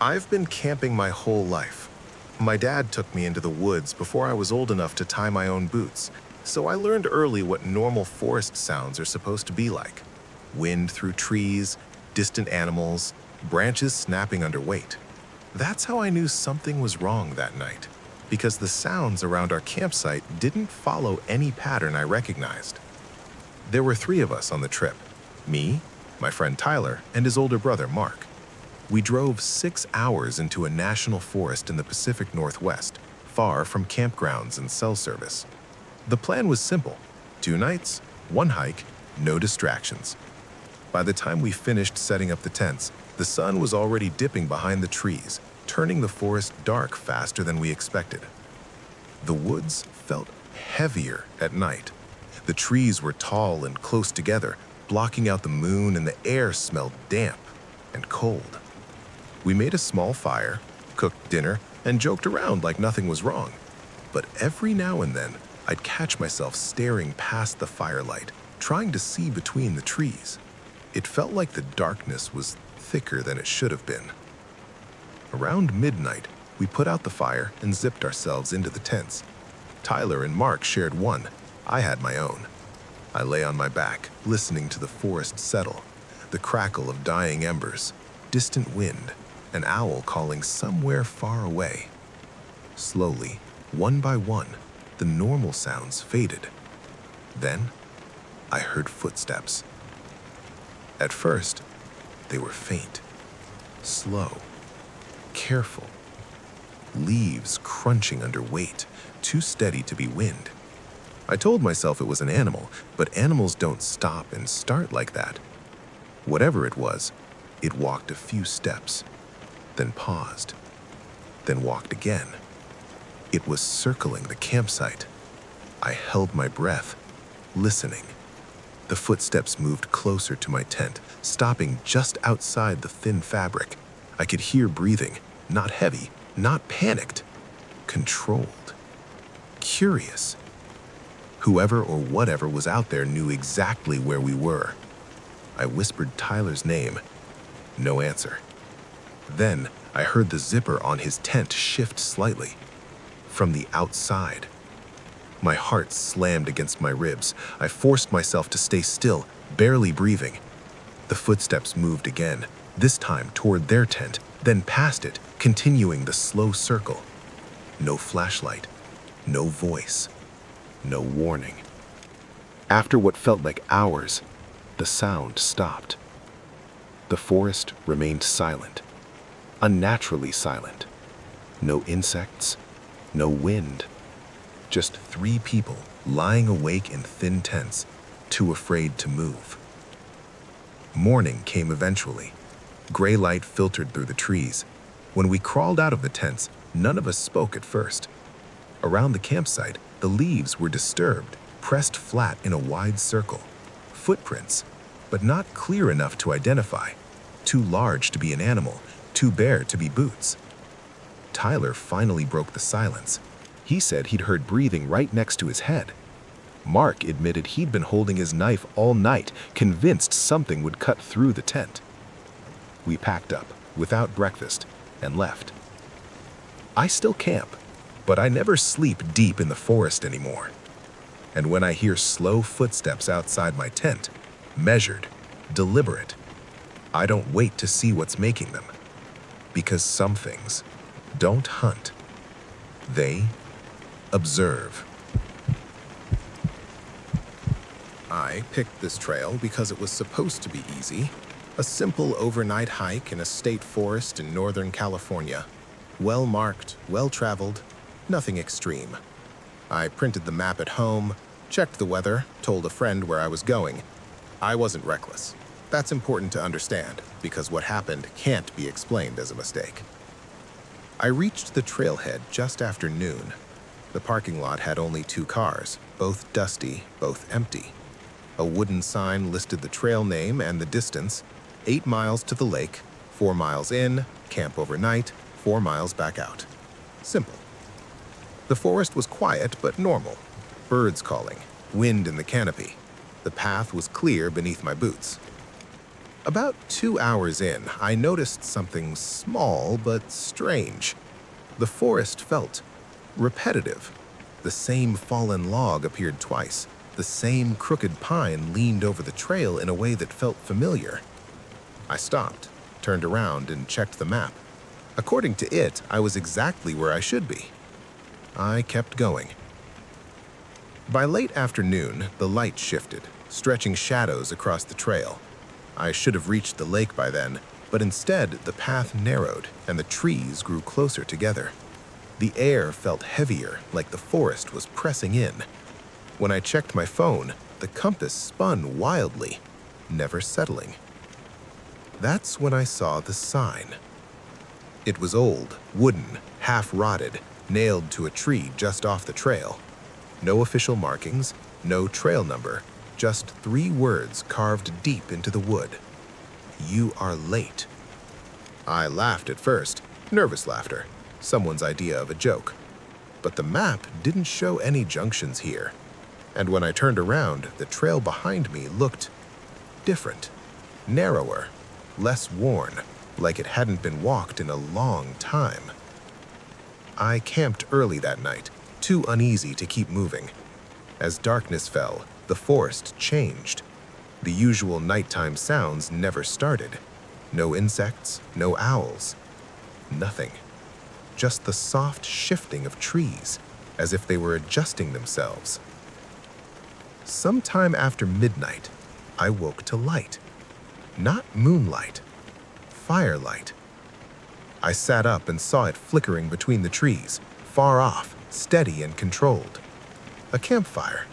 I've been camping my whole life. My dad took me into the woods before I was old enough to tie my own boots, so I learned early what normal forest sounds are supposed to be like. Wind through trees, distant animals, branches snapping under weight. That's how I knew something was wrong that night, because the sounds around our campsite didn't follow any pattern I recognized. There were three of us on the trip: me, my friend Tyler, and his older brother Mark. We drove 6 hours into a national forest in the Pacific Northwest, far from campgrounds and cell service. The plan was simple: 2 nights, 1 hike, no distractions. By the time we finished setting up the tents, the sun was already dipping behind the trees, turning the forest dark faster than we expected. The woods felt heavier at night. The trees were tall and close together, blocking out the moon, and the air smelled damp and cold. We made a small fire, cooked dinner, and joked around like nothing was wrong. But every now and then, I'd catch myself staring past the firelight, trying to see between the trees. It felt like the darkness was thicker than it should have been. Around midnight, we put out the fire and zipped ourselves into the tents. Tyler and Mark shared one. I had my own. I lay on my back, listening to the forest settle, the crackle of dying embers, distant wind, an owl calling somewhere far away. Slowly, one by one, the normal sounds faded. Then, I heard footsteps. At first, they were faint, slow, careful. Leaves crunching under weight, too steady to be wind. I told myself it was an animal, but animals don't stop and start like that. Whatever it was, it walked a few steps, then paused, then walked again. It was circling the campsite. I held my breath, listening. The footsteps moved closer to my tent, stopping just outside the thin fabric. I could hear breathing, not heavy, not panicked, controlled, curious. Whoever or whatever was out there knew exactly where we were. I whispered Tyler's name. No answer. Then I heard the zipper on his tent shift slightly. From the outside. My heart slammed against my ribs. I forced myself to stay still, barely breathing. The footsteps moved again, this time toward their tent, then past it, continuing the slow circle. No flashlight, no voice, no warning. After what felt like hours, the sound stopped. The forest remained silent, unnaturally silent. No insects, no wind. Just 3 people lying awake in thin tents, too afraid to move. Morning came eventually. Gray light filtered through the trees. When we crawled out of the tents, none of us spoke at first. Around the campsite, the leaves were disturbed, pressed flat in a wide circle. Footprints, but not clear enough to identify. Too large to be an animal, too bare to be boots. Tyler finally broke the silence. He said he'd heard breathing right next to his head. Mark admitted he'd been holding his knife all night, convinced something would cut through the tent. We packed up, without breakfast, and left. I still camp, but I never sleep deep in the forest anymore. And when I hear slow footsteps outside my tent, measured, deliberate, I don't wait to see what's making them. Because some things don't hunt. They observe. I picked this trail because it was supposed to be easy. A simple overnight hike in a state forest in Northern California. Well marked, well traveled, nothing extreme. I printed the map at home, checked the weather, told a friend where I was going. I wasn't reckless. That's important to understand, because what happened can't be explained as a mistake. I reached the trailhead just after noon. The parking lot had only 2 cars, both dusty, both empty. A wooden sign listed the trail name and the distance: 8 miles to the lake, 4 miles in, camp overnight, 4 miles back out. Simple. The forest was quiet but normal. Birds calling, wind in the canopy. The path was clear beneath my boots. About 2 hours in, I noticed something small but strange. The forest felt repetitive. The same fallen log appeared twice. The same crooked pine leaned over the trail in a way that felt familiar. I stopped, turned around, and checked the map. According to it, I was exactly where I should be. I kept going. By late afternoon, the light shifted, stretching shadows across the trail. I should have reached the lake by then, but instead the path narrowed and the trees grew closer together. The air felt heavier, like the forest was pressing in. When I checked my phone, the compass spun wildly, never settling. That's when I saw the sign. It was old, wooden, half-rotted, nailed to a tree just off the trail. No official markings, no trail number, just 3 words carved deep into the wood. "You are late." I laughed at first, nervous laughter, someone's idea of a joke. But the map didn't show any junctions here. And when I turned around, the trail behind me looked different, narrower, less worn, like it hadn't been walked in a long time. I camped early that night, too uneasy to keep moving. As darkness fell, the forest changed. The usual nighttime sounds never started. No insects, no owls, nothing. Just the soft shifting of trees, as if they were adjusting themselves. Sometime after midnight, I woke to light. Not moonlight, firelight. I sat up and saw it flickering between the trees, far off, steady and controlled. A campfire.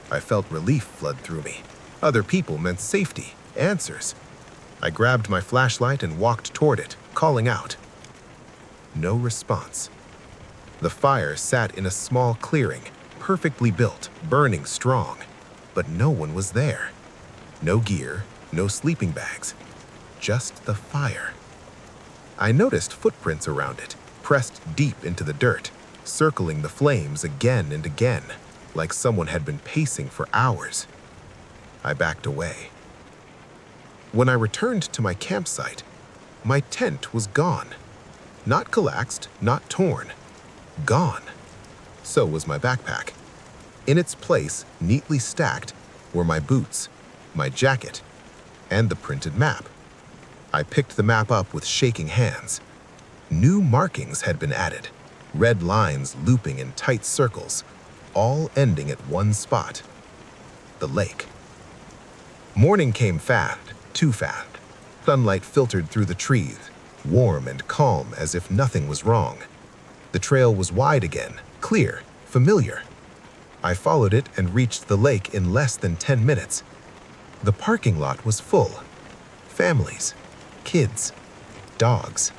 I felt relief flood through me. Other people meant safety, answers. I grabbed my flashlight and walked toward it, calling out. No response. The fire sat in a small clearing, perfectly built, burning strong, but no one was there. No gear, no sleeping bags, just the fire. I noticed footprints around it, pressed deep into the dirt, circling the flames again and again, like someone had been pacing for hours. I backed away. When I returned to my campsite, my tent was gone. Not collapsed, not torn. Gone. So was my backpack. In its place, neatly stacked, were my boots, my jacket, and the printed map. I picked the map up with shaking hands. New markings had been added, red lines looping in tight circles, all ending at one spot, the lake. Morning came fast, too fast. Sunlight filtered through the trees, warm and calm as if nothing was wrong. The trail was wide again, clear, familiar. I followed it and reached the lake in less than 10 minutes. The parking lot was full. Families, kids, dogs.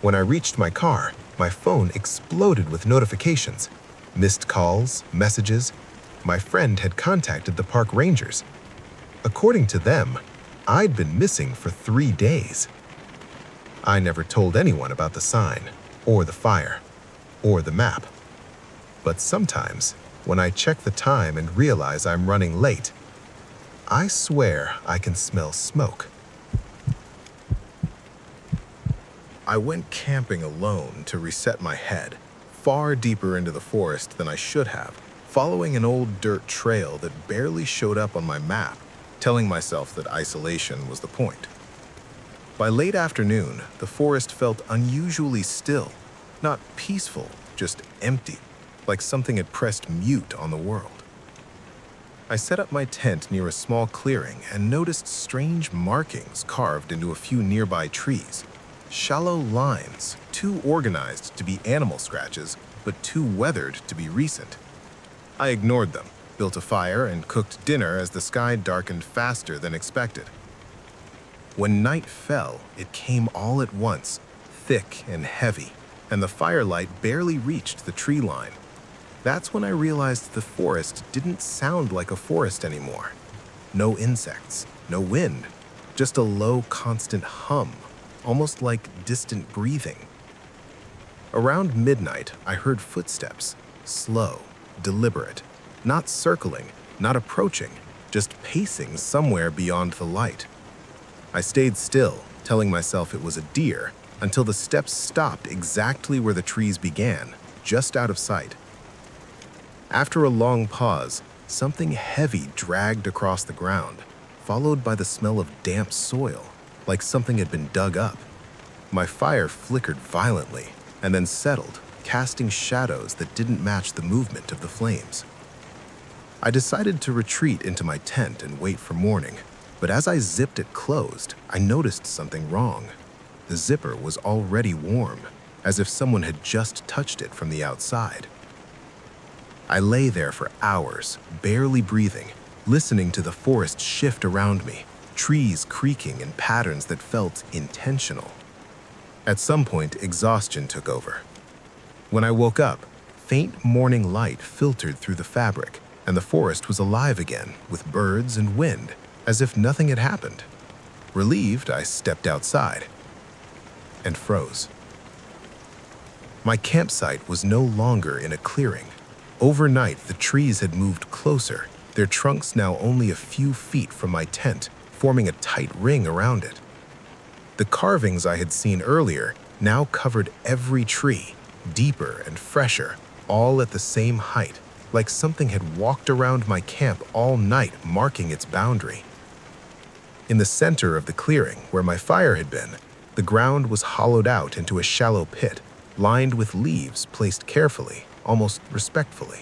When I reached my car, my phone exploded with notifications. Missed calls, messages. My friend had contacted the park rangers. According to them, I'd been missing for 3 days. I never told anyone about the sign, or the fire, or the map. But sometimes, when I check the time and realize I'm running late, I swear I can smell smoke. I went camping alone to reset my head, far deeper into the forest than I should have, following an old dirt trail that barely showed up on my map, telling myself that isolation was the point. By late afternoon, the forest felt unusually still, not peaceful, just empty, like something had pressed mute on the world. I set up my tent near a small clearing and noticed strange markings carved into a few nearby trees. Shallow lines, too organized to be animal scratches, but too weathered to be recent. I ignored them, built a fire, and cooked dinner as the sky darkened faster than expected. When night fell, it came all at once, thick and heavy, and the firelight barely reached the tree line. That's when I realized the forest didn't sound like a forest anymore. No insects, no wind, just a low, constant hum, almost like distant breathing. Around midnight, I heard footsteps, slow, deliberate, not circling, not approaching, just pacing somewhere beyond the light. I stayed still, telling myself it was a deer, until the steps stopped exactly where the trees began, just out of sight. After a long pause, something heavy dragged across the ground, followed by the smell of damp soil, like something had been dug up. My fire flickered violently and then settled, casting shadows that didn't match the movement of the flames. I decided to retreat into my tent and wait for morning, but as I zipped it closed, I noticed something wrong. The zipper was already warm, as if someone had just touched it from the outside. I lay there for hours, barely breathing, listening to the forest shift around me, trees creaking in patterns that felt intentional. At some point, exhaustion took over. When I woke up, faint morning light filtered through the fabric, and the forest was alive again, with birds and wind, as if nothing had happened. Relieved, I stepped outside and froze. My campsite was no longer in a clearing. Overnight, the trees had moved closer, their trunks now only a few feet from my tent, forming a tight ring around it. The carvings I had seen earlier now covered every tree, deeper and fresher, all at the same height, like something had walked around my camp all night, marking its boundary. In the center of the clearing, where my fire had been, the ground was hollowed out into a shallow pit, lined with leaves placed carefully, almost respectfully.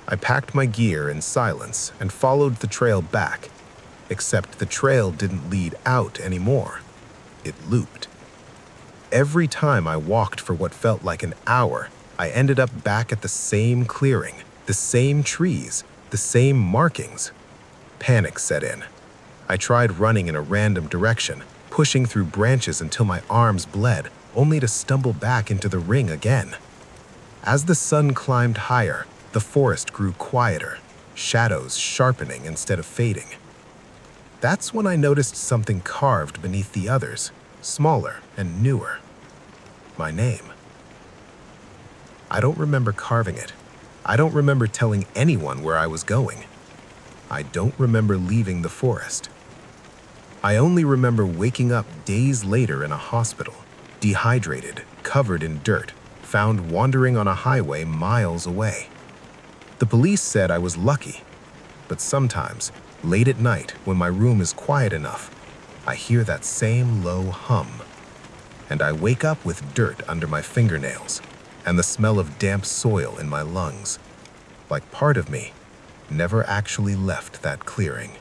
I packed my gear in silence and followed the trail back, except the trail didn't lead out anymore. It looped. Every time I walked for what felt like an hour, I ended up back at the same clearing, the same trees, the same markings. Panic set in. I tried running in a random direction, pushing through branches until my arms bled, only to stumble back into the ring again. As the sun climbed higher, the forest grew quieter, shadows sharpening instead of fading. That's when I noticed something carved beneath the others, smaller and newer. My name. I don't remember carving it. I don't remember telling anyone where I was going. I don't remember leaving the forest. I only remember waking up days later in a hospital, dehydrated, covered in dirt, found wandering on a highway miles away. The police said I was lucky, but sometimes, late at night when my room is quiet enough, I hear that same low hum, and I wake up with dirt under my fingernails and the smell of damp soil in my lungs, like part of me never actually left that clearing.